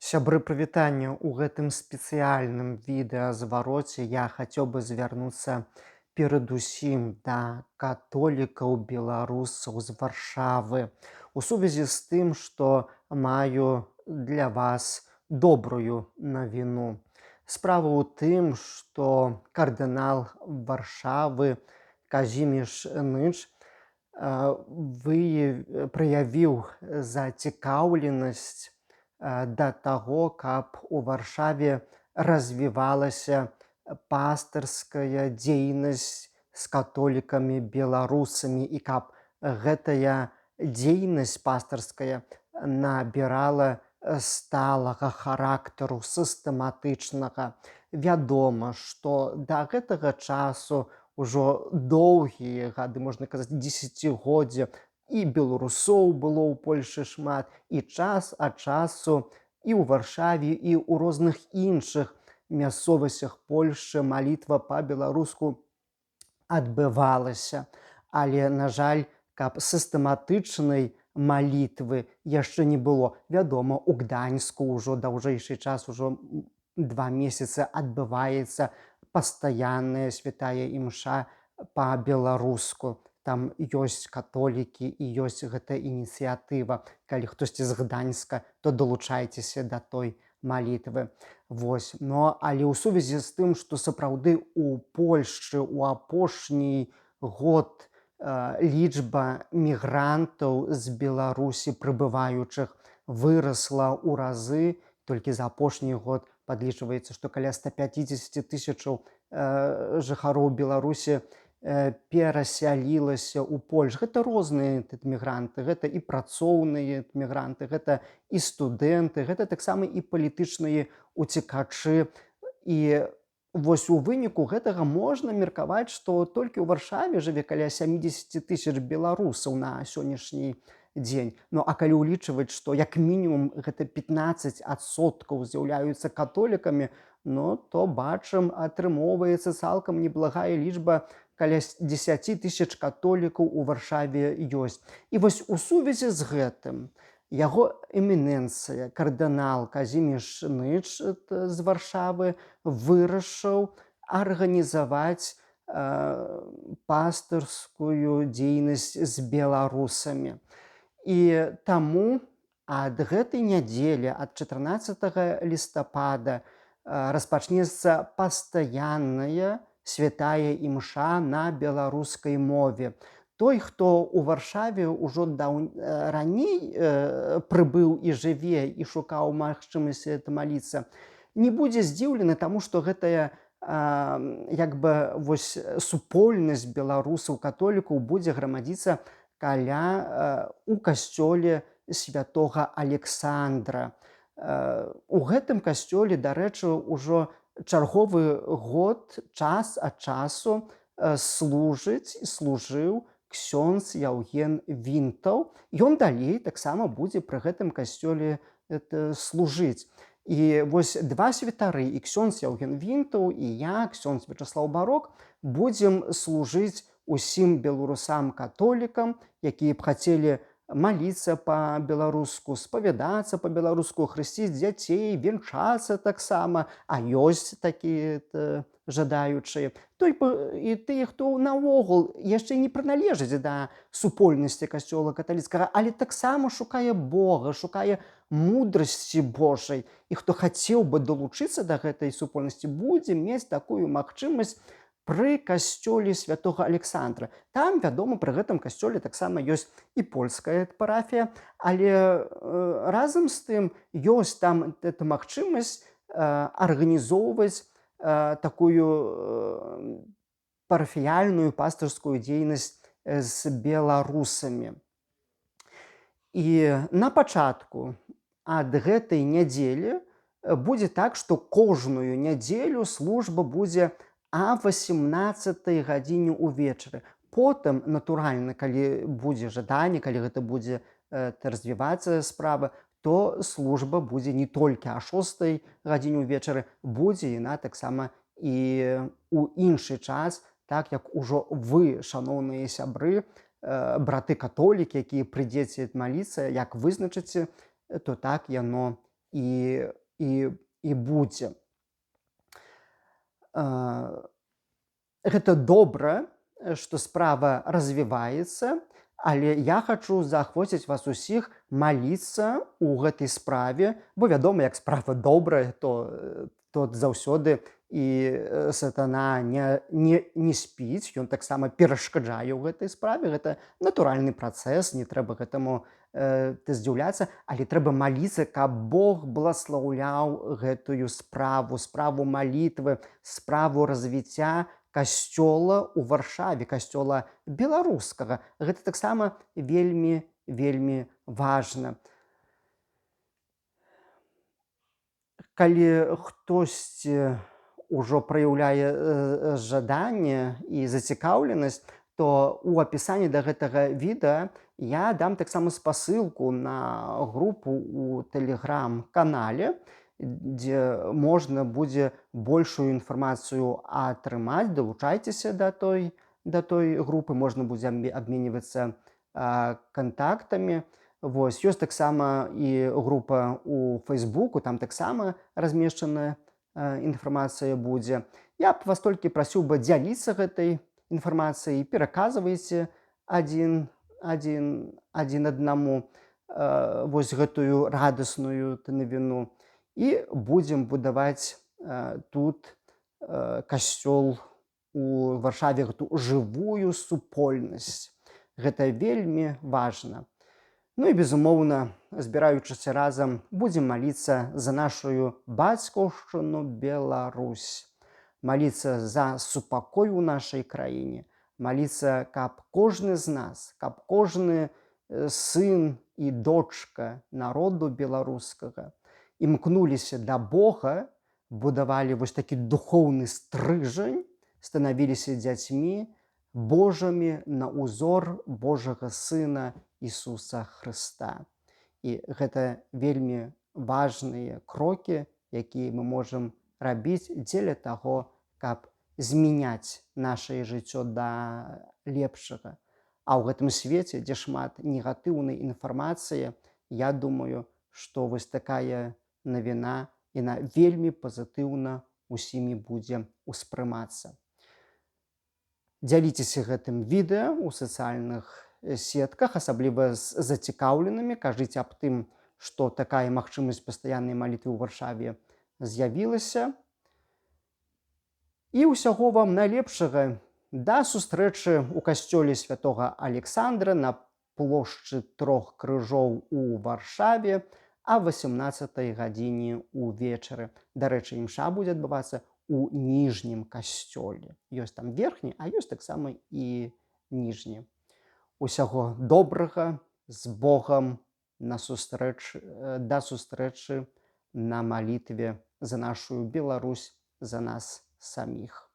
Сябры прывітання, у гэтым спецыяльным відэазвароце я хацеў бы звярнуцца перадусім да католікаў беларусаў з Варшавы у сувязі з тым, што маю для вас добрую навіну. Справа ў тым, што кардынал Варшавы Казіміш Ныч праявіў зацікаўленасць да таго, каб у Варшаве развівалася пастырская дзейнасць з католікамі-беларусамі і каб гэтая дзейнасць пастырская набірала сталага характару, сістэматычнага. Вядома, што да гэтага часу ўжо доўгія гады, можна казаць, дзесяцігоддзя, і беларусоў было ў Польшы шмат, і час ад часу і ў Варшаве, і ў розных іншых мясцовасцях Польшчы малітва па-беларуску адбывалася. Але, на жаль, каб сістэматычнай малітвы яшчэ не было. Вядома, у Гданьску ўжо даўжэйшы час, ужо 2 месяцы адбываецца пастаянная святая імша па-беларуску. Там ёсць католікі і ёсць гэта ініцыятыва. Калі хтосьці з Гданьска, то далучайцеся да той малітвы. Вось. Але ў сувязі з тым, што сапраўды у Польшчы ў апошні год лічба мігрантаў з Беларусі прыбываючых вырасла ў разы. Толькі за апошні год падлічваецца, што каля 150 тысячаў жыхароў Беларусі перасялілася ў Польшчу. Гэта розныя мігранты, гэта і працоўныя мігранты, гэта і студэнты, гэта таксама і палітычныя уцекачы. І вось у выніку гэтага можна меркаваць, што толькі ў Варшаве жыве каля 70 тысяч беларусаў на сённяшні дзень. А калі ўлічваць, што як мінімум гэта 15% з'яўляюцца католікамі, то бачым, атрымоўваецца цалкам неблагая лічба, каля 10 тысяч католікаў у Варшаве ёсць. І вось у сувязі з гэтым яго эміненцыя, кардынал Казіміш Ныч з Варшавы вырашыў арганізаваць пастырскую дзейнасць з беларусамі. І таму ад гэтай нядзелі, ад 14 лістапада, распачнецца пастаянная святая імша на беларускай мове. Той, хто ў Варшаве ўжо раней прыбыў і жыве, і шукаў магчымасці маліцца, не будзе здзіўлены таму, што гэтая супольнасць беларусаў-католікаў будзе грамадзіцца у касцёле святога Александра. У гэтым касцёле, дарэчы, ужо чарговы год час ад часу служыў ксёндз Яўген Вінтаў. Ён далей таксама будзе пры гэтым касцёле служыць. І вось два святары, і ксёндз Яўген Вінтаў, і я, ксёндз Вячаслаў Барок, будзем служыць усім беларусам-католікам, якія б хацелі маліцца па-беларуску, спавядацца па-беларуску, хрысціць дзяцей, вянчацца таксама, а ёсць такія жадаючыя. І тыя, хто наогул яшчэ не прыналежыць да супольнасці касцёла каталіцкага, але таксама шукае Бога, шукае мудрасці Божай. І хто хацеў бы далучыцца да гэтай супольнасці, будзе мець такую магчымасць пры касцёле святога Александра. Там, вядома, пры гэтым касцёле таксама ёсць і польская парафія, але разам з тым ёсць там эта магчымасць арганізоўваць такую парафіяльную пастырскую дзейнасць з беларусамі. І на пачатку ад гэтай нядзелі будзе так, што кожную нядзелю служба будзе а 18 гадзіне ўвечары. Потым, натуральна, калі будзе жаданне, калі гэта будзе развівацца справа, то служба будзе не толькі а 6 гадзіне ўвечары, будзе яна таксама і ў іншы час, так як ужо вы, шаноўныя сябры, браты-католікі, якія прыйдзеце маліцца, як вызначыце, то так яно і, і будзе. Гэта добра, што справа развіваецца, але я хачу заахвоціць вас усіх маліцца ў гэтай справе, бо вядома, як справа добрая, то заўсёды і сатана не спіць, ён таксама перашкаджае ў гэтай справе. Гэта натуральны працэс, не трэба гэтаму здзіўляцца, але трэба маліцца, каб Бог благаслаўляў гэтую справу малітвы, справу развіцця касцёла ў Варшаве, касцёла беларускага. Гэта таксама вельмі, вельмі важна. Калі хтосьці ўжо праяўляе жаданне і зацікаўленасць, то ў апісанні да гэтага відэа я дам таксама спасылку на групу ў тэлеграм-канале, дзе можна будзе большую інфармацыю атрымаць. Далучайцеся да той групы, можна будзе абменьвацца кантактамі. Вось, ёсць таксама і група ў Фейсбуку, там таксама размешчаная інфармацыя будзе. Я б вас толькі прасіў бы дзяліцца гэтай інфармацыяй, пераказвайце адзін аднаму вось гэтую радасную навіну. І будзем будаваць тут касцёл у Варшаве, гэту жывую супольнасць. Гэта вельмі важна. Ну і, безумоўна, збіраючыся разам, будзем маліцца за нашу бацькаўшчыну Беларусь, маліцца за супакой у нашай краіне, маліцца, каб кожны з нас, каб кожны сын і дочка народу беларускага імкнуліся да Бога, будавалі вось такі духоўны стрыжань, станавіліся дзяцьмі Божымі на ўзор Божага Сына Ісуса Хрыста. І гэта вельмі важныя крокі, якія мы можам рабіць дзеля таго, каб змяняць нашае жыццё да лепшага. А ў гэтым свеце, дзе шмат негатыўнай інфармацыі, я думаю, што вось такая навіна, яна вельмі пазітыўна усімі будзе ўспрымацца. Дзяліцеся гэтым відэа ў сацыяльных сетках, асабліва з зацікаўленымі. Кажыце аб тым, што такая магчымасць пастаяннай малітвы ў Варшаве з'явілася. І ўсяго вам найлепшага. Да сустрэчы ў касцёле святога Александра на плошчы Трох Крыжоў у Варшаве а 18-й гадзіне ўвечары. Дарэчы, імша будзе адбывацца у ніжнім касцёле. Ёсць там верхні, а ёсць таксама і ніжні. Усяго добрага, з Богам, да сустрэчы на малітве за нашу Беларусь, за нас саміх.